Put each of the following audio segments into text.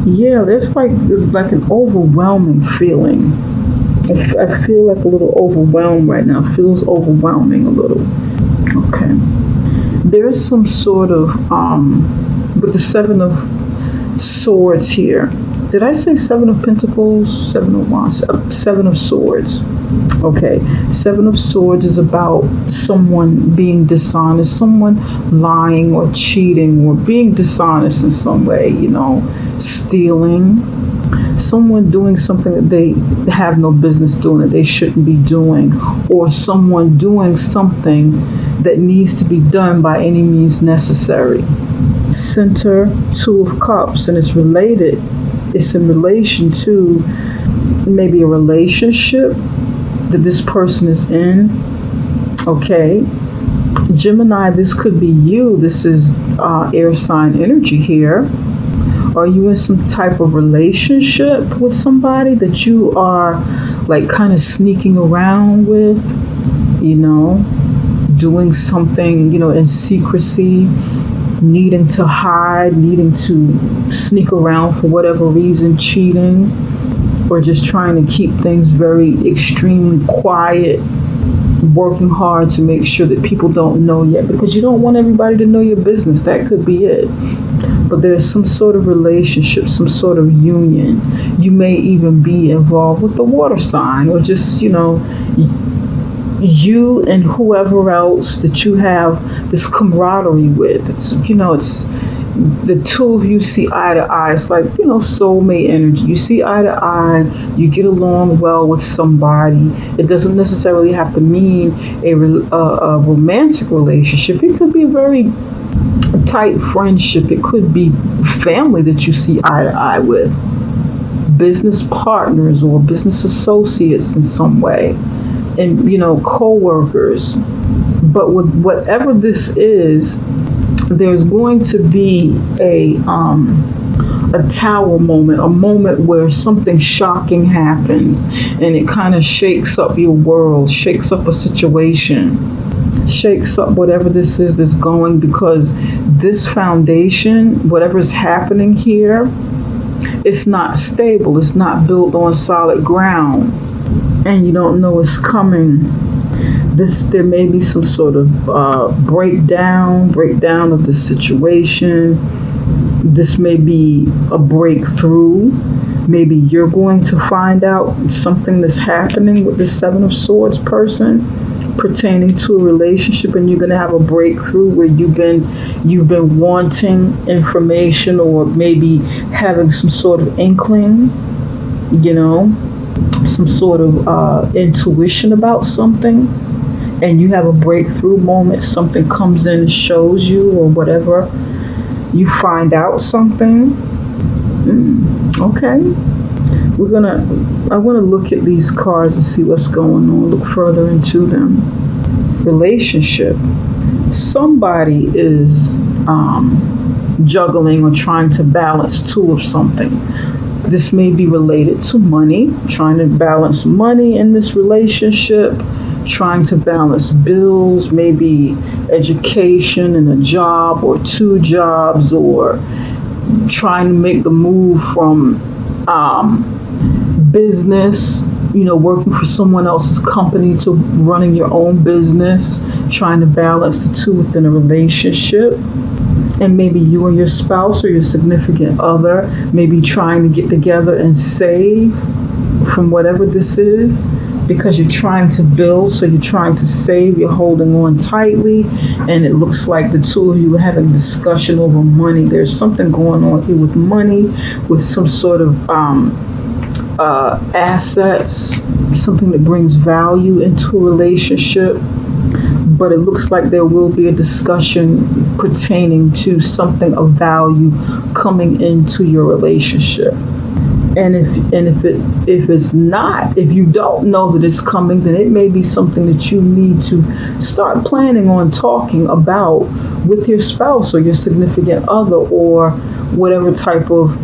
Yeah, it's like an overwhelming feeling. I feel like a little overwhelmed right now. Feels overwhelming a little. Okay. There's some sort of with the Seven of Swords here. Did I say Seven of Pentacles? Seven of Wands? Seven of Swords. Okay. Seven of Swords is about someone being dishonest, someone lying or cheating or being dishonest in some way, stealing, someone doing something that they have no business doing, that they shouldn't be doing, or someone doing something that needs to be done by any means necessary. Center, Two of Cups, and it's related. It's in relation to maybe a relationship that this person is in. Okay. Gemini, this could be you. This is air sign energy here. Are you in some type of relationship with somebody that you are like kind of sneaking around with, doing something, in secrecy, needing to hide, needing to sneak around for whatever reason, cheating, or just trying to keep things very extremely quiet, working hard to make sure that people don't know yet because you don't want everybody to know your business. That could be it. But there's some sort of relationship, some sort of union. You may even be involved with the water sign, or just, you and whoever else that you have this camaraderie with. It's the two of you see eye to eye. It's like, soulmate energy. You see eye to eye, you get along well with somebody. It doesn't necessarily have to mean a romantic relationship. It could be a very tight friendship. It could be family that you see eye to eye with, business partners or business associates in some way, and co-workers. But with whatever this is, there's going to be a tower moment, a moment where something shocking happens and it kind of shakes up your world, shakes up a situation, shakes up whatever this is that's going, because this foundation, whatever is happening here, it's not stable. It's not built on solid ground, and you don't know it's coming. There may be some sort of breakdown of the situation. This may be a breakthrough. Maybe you're going to find out something that's happening with the Seven of Swords person pertaining to a relationship, and you're going to have a breakthrough where you've been wanting information, or maybe having some sort of inkling, some sort of intuition about something, and you have a breakthrough moment. Something comes in and shows you, or whatever, you find out something. Okay. I want to look at these cards and see what's going on, look further into them. Relationship. Somebody is juggling or trying to balance two of something. This may be related to money, trying to balance money in this relationship, trying to balance bills, maybe education and a job or two jobs, or trying to make the move from business, working for someone else's company, to running your own business, trying to balance the two within a relationship. And maybe you and your spouse or your significant other may be trying to get together and save from whatever this is, because you're trying to build, so you're trying to save, you're holding on tightly, and it looks like the two of you are having a discussion over money. There's something going on here with money, with some sort of assets, something that brings value into a relationship. But it looks like there will be a discussion pertaining to something of value coming into your relationship. And if it's not, if you don't know that it's coming, then it may be something that you need to start planning on talking about with your spouse or your significant other, or whatever type of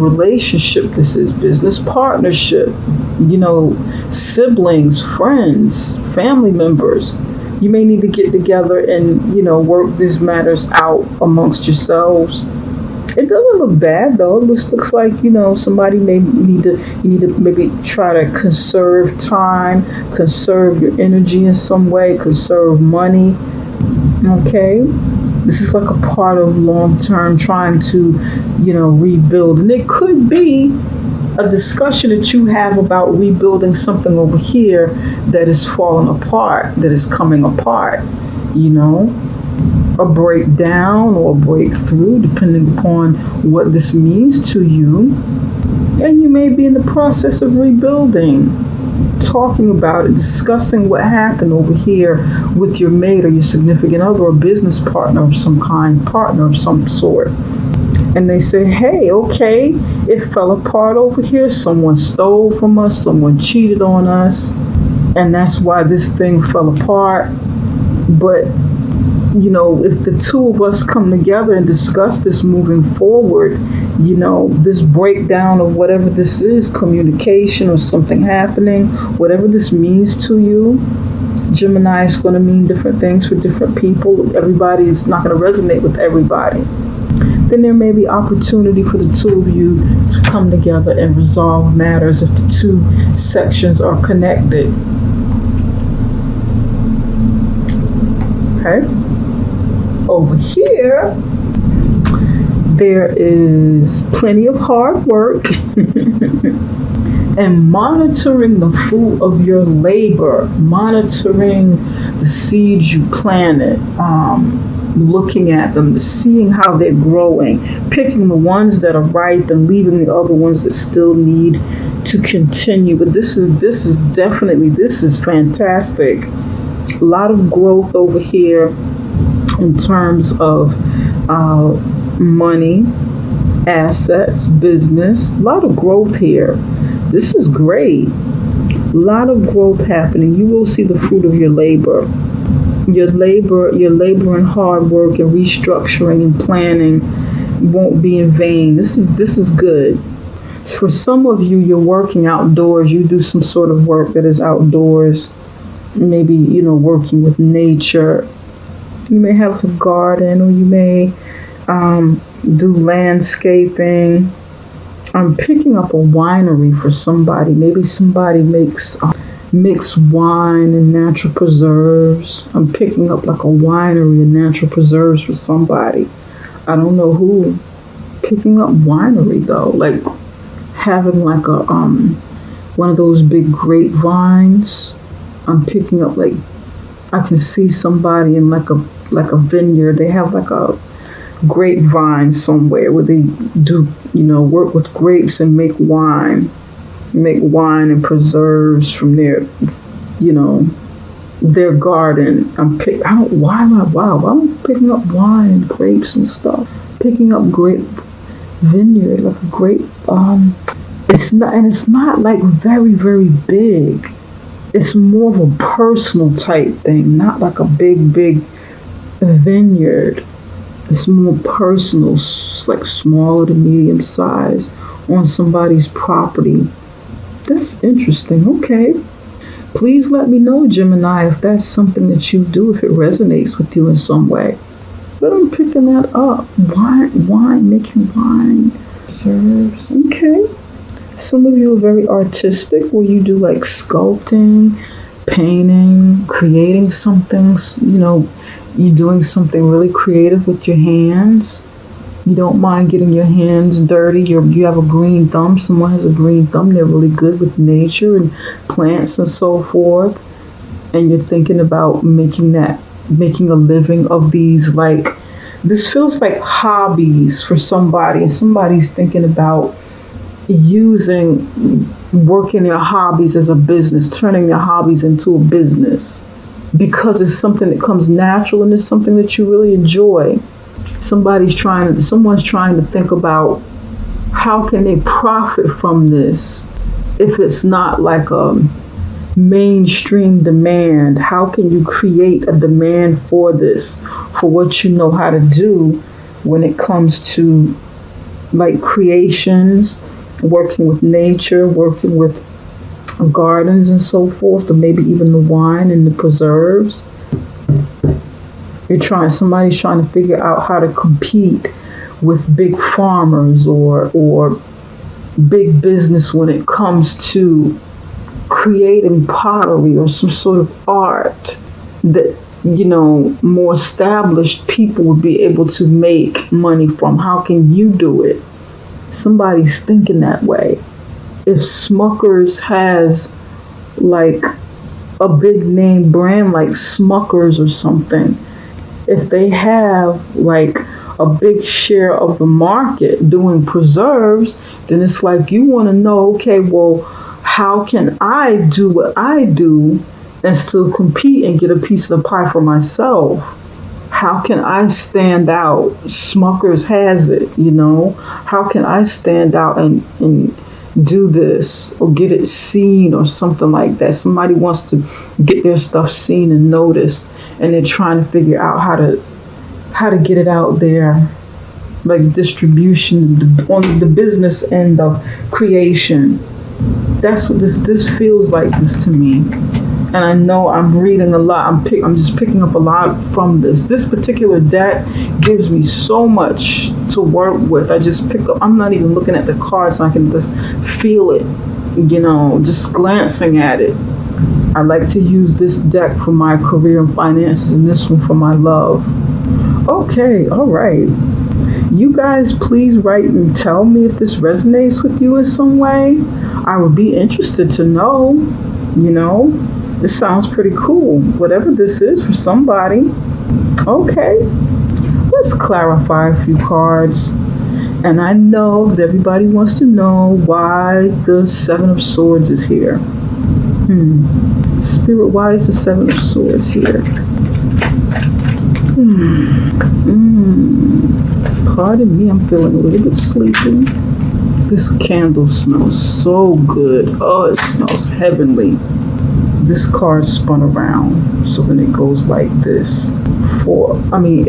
relationship this is, business partnership, siblings, friends, family members. You may need to get together and, work these matters out amongst yourselves. It doesn't look bad though. This looks like, somebody may you need to maybe try to conserve time, conserve your energy in some way, conserve money. Okay. This is like a part of long term trying to, rebuild. And it could be a discussion that you have about rebuilding something over here that is falling apart, that is coming apart, a breakdown or a breakthrough, depending upon what this means to you. And you may be in the process of rebuilding, talking about it, discussing what happened over here with your mate or your significant other or business partner of some kind, partner of some sort. And they say, hey, okay, it fell apart over here. Someone stole from us. Someone cheated on us. And that's why this thing fell apart. But if the two of us come together and discuss this moving forward, this breakdown of whatever this is, communication or something happening, whatever this means to you, Gemini is going to mean different things for different people. Everybody is not going to resonate with everybody. Then there may be opportunity for the two of you to come together and resolve matters if the two sections are connected. Okay? Over here, there is plenty of hard work and monitoring the fruit of your labor, monitoring the seeds you planted, looking at them, seeing how they're growing, picking the ones that are ripe and leaving the other ones that still need to continue. But this is fantastic. A lot of growth over here in terms of money, assets, business. A lot of growth here. This is great. A lot of growth happening. You will see the fruit of your labor. Your labor and hard work and restructuring and planning won't be in vain. This is good. For some of you, you're working outdoors. You do some sort of work that is outdoors. Maybe, working with nature. You may have a garden, or you may do landscaping. I'm picking up a winery for somebody. Maybe somebody makes wine and natural preserves. I'm picking up like a winery and natural preserves for somebody. I don't know who. Picking up winery though, like having like a one of those big grapevines. I'm picking up like I can see somebody in like a vineyard. They have like a grapevine somewhere where they do, work with grapes and make wine and preserves from their garden. I'm picking up wine and grapes and stuff. Picking up grape vineyard, like a grape. It's not like very, very big. It's more of a personal type thing, not like a big vineyard. It's more personal, like smaller to medium size on somebody's property. That's interesting. Okay. Please let me know, Gemini, if that's something that you do, if it resonates with you in some way. But I'm picking that up. Wine, making wine. Serves. Okay. Some of you are very artistic, where you do like sculpting, painting, creating something, you're doing something really creative with your hands. You don't mind getting your hands dirty. You have a green thumb. Someone has a green thumb. They're really good with nature and plants and so forth. And you're thinking about making a living of these, like, this feels like hobbies for somebody. And somebody's thinking about working their hobbies as a business, turning their hobbies into a business, because it's something that comes natural and it's something that you really enjoy. Someone's trying to think about how can they profit from this if it's not like a mainstream demand. How can you create a demand for this, for what you know how to do when it comes to like creations, working with nature, working with gardens and so forth, or maybe even the wine and the preserves. Somebody's trying to figure out how to compete with big farmers or big business when it comes to creating pottery or some sort of art that, more established people would be able to make money from. How can you do it? Somebody's thinking that way. If Smuckers has like a big name brand like Smuckers or something, if they have like a big share of the market doing preserves, then it's like you want to know, okay, well, how can I do what I do and still compete and get a piece of the pie for myself? How can I stand out? Smuckers has it, How can I stand out and do this or get it seen or something like that? Somebody wants to get their stuff seen and noticed, and they're trying to figure out how to get it out there, like distribution on the business end of creation. That's what this feels like this to me. And I know I'm reading a lot. I'm just picking up a lot from this. This particular deck gives me so much to work with. I just pick up. I'm not even looking at the cards. I can just feel it, just glancing at it. I like to use this deck for my career and finances, and this one for my love. Okay, all right. You guys, please write and tell me if this resonates with you in some way. I would be interested to know, This sounds pretty cool. Whatever this is for somebody. Okay, let's clarify a few cards. And I know that everybody wants to know why the Seven of Swords is here. Spirit, why is the Seven of Swords here? Pardon me, I'm feeling a little bit sleepy. This candle smells so good. Oh, it smells heavenly. This card spun around, so then it goes like this.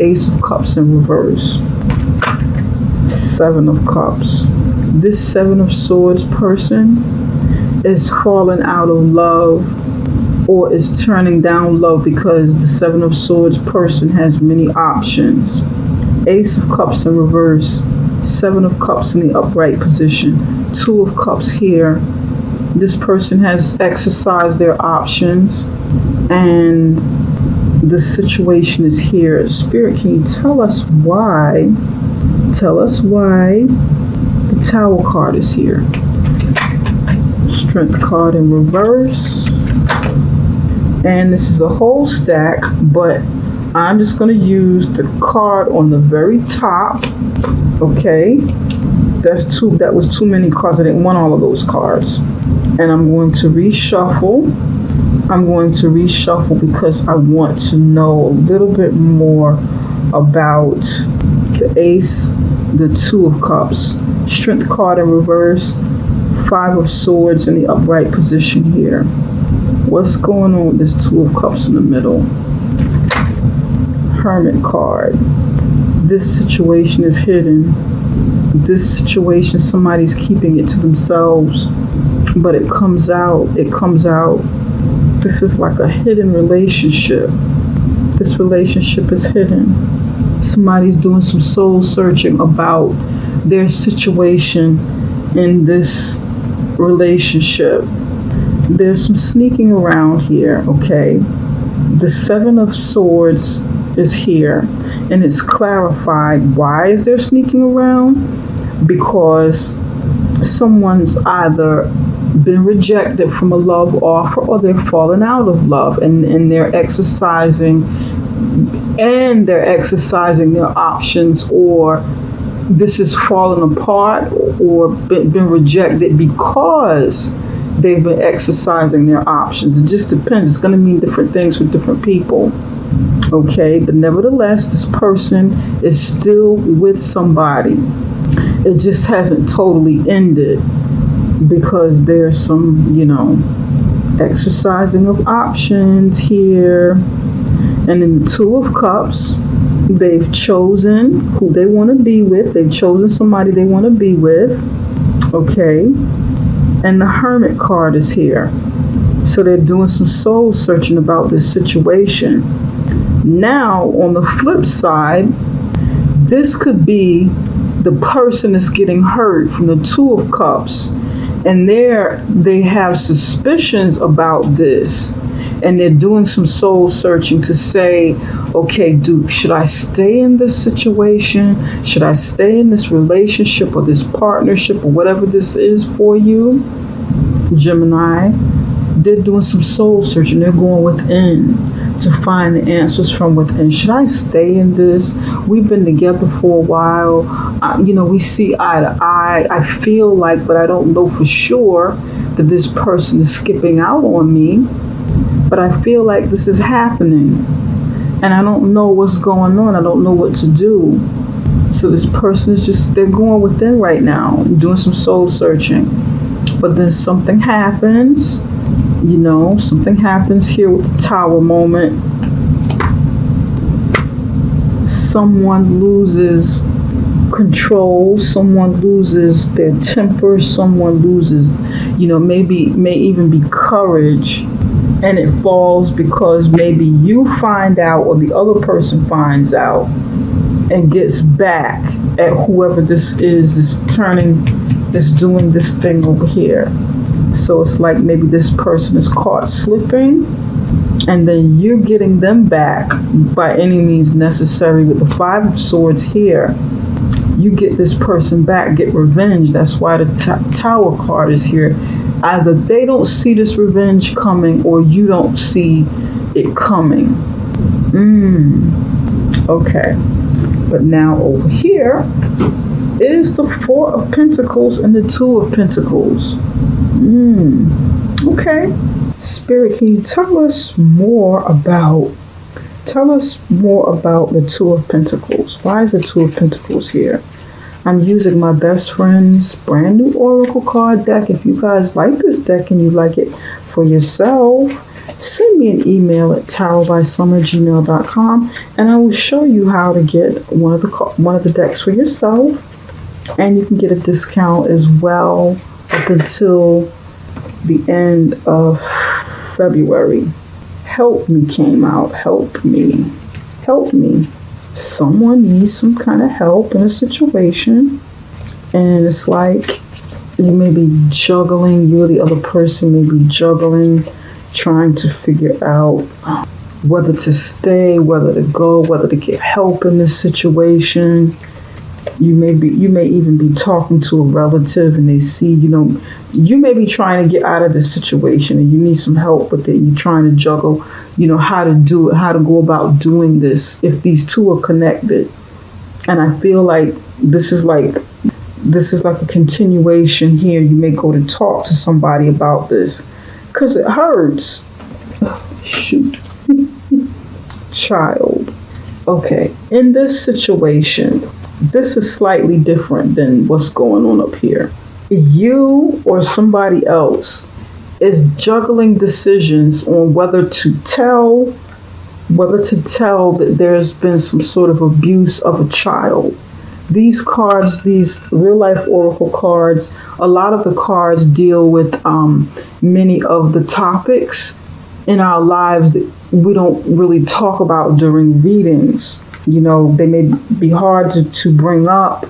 Ace of Cups in reverse. Seven of Cups. This Seven of Swords person is falling out of love or is turning down love because the Seven of Swords person has many options. Ace of Cups in reverse. Seven of Cups in the upright position. Two of Cups here. This person has exercised their options and the situation is here. Spirit, can you tell us why? Tell us why the Tower card is here. Strength card in reverse. And this is a whole stack, but I'm just going to use the card on the very top. Okay. That was too many cards. I didn't want all of those cards. And I'm going to reshuffle. Because I want to know a little bit more about the Ace, the Two of Cups, Strength card in reverse, Five of Swords in the upright position here. What's going on with this Two of Cups in the middle? Hermit card. This situation is hidden. This situation, somebody's keeping it to themselves, but it comes out. This is like a hidden relationship. This relationship is hidden. Somebody's doing some soul searching about their situation in this relationship. There's some sneaking around here, okay? The Seven of Swords is here, and it's clarified. Why is there sneaking around? Because someone's either been rejected from a love offer or they're falling out of love, and they're exercising their options, or this is falling apart or been rejected because they've been exercising their options. It just depends. It's going to mean different things for different people. Okay, but nevertheless, this person is still with somebody. It just hasn't totally ended because there's some, exercising of options here. And in the Two of Cups, they've chosen who they want to be with. They've chosen somebody they want to be with. Okay. And the Hermit card is here. So they're doing some soul searching about this situation. Now, on the flip side, this could be the person is getting hurt from the Two of Cups, and they have suspicions about this, and they're doing some soul searching to say, okay, should I stay in this situation? Should I stay in this relationship or this partnership or whatever this is for you, Gemini? They're doing some soul searching. They're going within to find the answers from within. Should I stay in this? We've been together for a while. We see eye to eye. I feel like, but I don't know for sure that this person is skipping out on me. But I feel like this is happening. And I don't know what's going on. I don't know what to do. So this person is they're going within right now, doing some soul searching. But then something happens. Something happens here with the Tower moment. Someone loses control. Someone loses their temper. Someone loses, may even be courage. And it falls because maybe you find out or the other person finds out and gets back at whoever this is that's doing this thing over here. So it's like maybe this person is caught slipping, and then you're getting them back by any means necessary. With the Five of Swords here, you get this person back, get revenge. That's why the Tower card is here. Either they don't see this revenge coming, or you don't see it coming. Okay. But now over here is the Four of Pentacles and the Two of Pentacles. Okay. Spirit, can you tell us more about the Two of Pentacles? Why is the Two of Pentacles here? I'm using my best friend's brand new Oracle card deck. If you guys like this deck and you like it for yourself, send me an email at tarotbysummer@gmail.com, and I will show you how to get one of the decks for yourself. And you can get a discount as well up until the end of February. Help me came out. Help me. Help me. Someone needs some kind of help in a situation, and it's like you may be juggling, you or the other person may be juggling, trying to figure out whether to stay, whether to go, whether to get help in this situation. You may even be talking to a relative, and they see, you may be trying to get out of this situation and you need some help with it. You're trying to juggle, how to do it, how to go about doing this if these two are connected. And I feel like this is like a continuation here. You may go to talk to somebody about this because it hurts. Shoot. Child. Okay. In this situation, this is slightly different than what's going on up here. You or somebody else is juggling decisions on whether to tell that there's been some sort of abuse of a child. These cards, these real life oracle cards, a lot of the cards deal with many of the topics in our lives that we don't really talk about during readings. They may be hard to bring up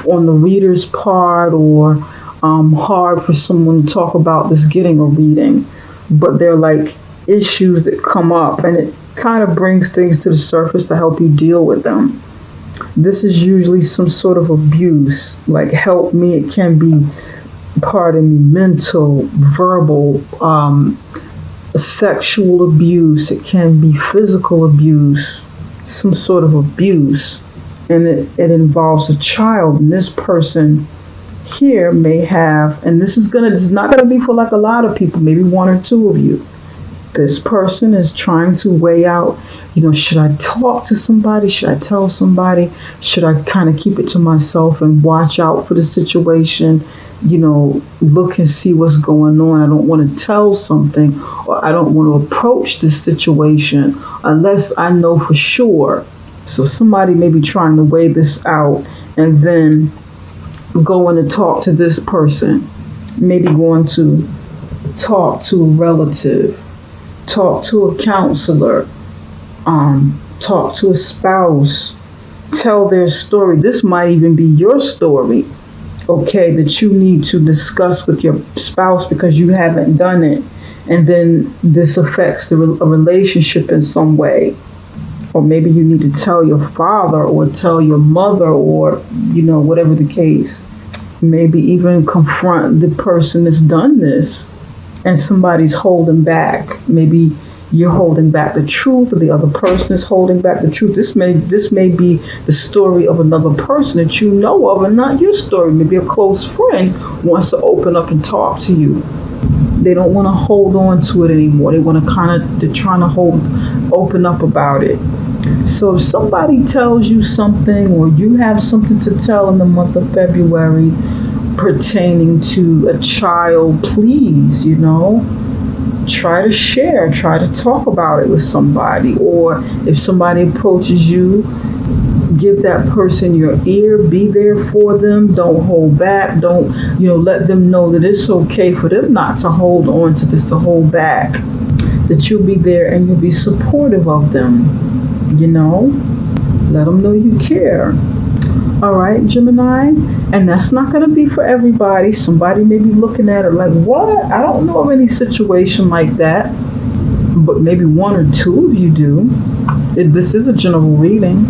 on the reader's part, or hard for someone to talk about this getting a reading. But they're like issues that come up, and it kind of brings things to the surface to help you deal with them. This is usually some sort of abuse, like help me. It can be, mental, verbal, sexual abuse. It can be physical abuse, some sort of abuse, and it involves a child. And this person here may have, and this is not gonna be for like a lot of people, maybe one or two of you. This person is trying to weigh out, should I talk to somebody? Should I tell somebody? Should I kind of keep it to myself and watch out for the situation? Look and see what's going on. I don't want to tell something, or I don't want to approach this situation unless I know for sure. So somebody may be trying to weigh this out, and then going to talk to this person, maybe going to talk to a relative, talk to a counselor, talk to a spouse, tell their story. This might even be your story, okay, that you need to discuss with your spouse because you haven't done it. And then this affects a relationship in some way. Or maybe you need to tell your father or tell your mother or, whatever the case. Maybe even confront the person that's done this and somebody's holding back. Maybe you're holding back the truth or the other person is holding back the truth. This may be the story of another person that you know of and not your story. Maybe a close friend wants to open up and talk to you. They don't want to hold on to it anymore. They're trying to open up about it. So if somebody tells you something or you have something to tell in the month of February pertaining to a child, please, try to share, try to talk about it with somebody. Or if somebody approaches you, give that person your ear, be there for them, don't hold back, don't, let them know that it's okay for them not to hold on to this, to hold back, that you'll be there and you'll be supportive of them, let them know you care. All right, Gemini, and that's not going to be for everybody. Somebody may be looking at it like, what? I don't know of any situation like that, but maybe one or two of you do. This is a general reading.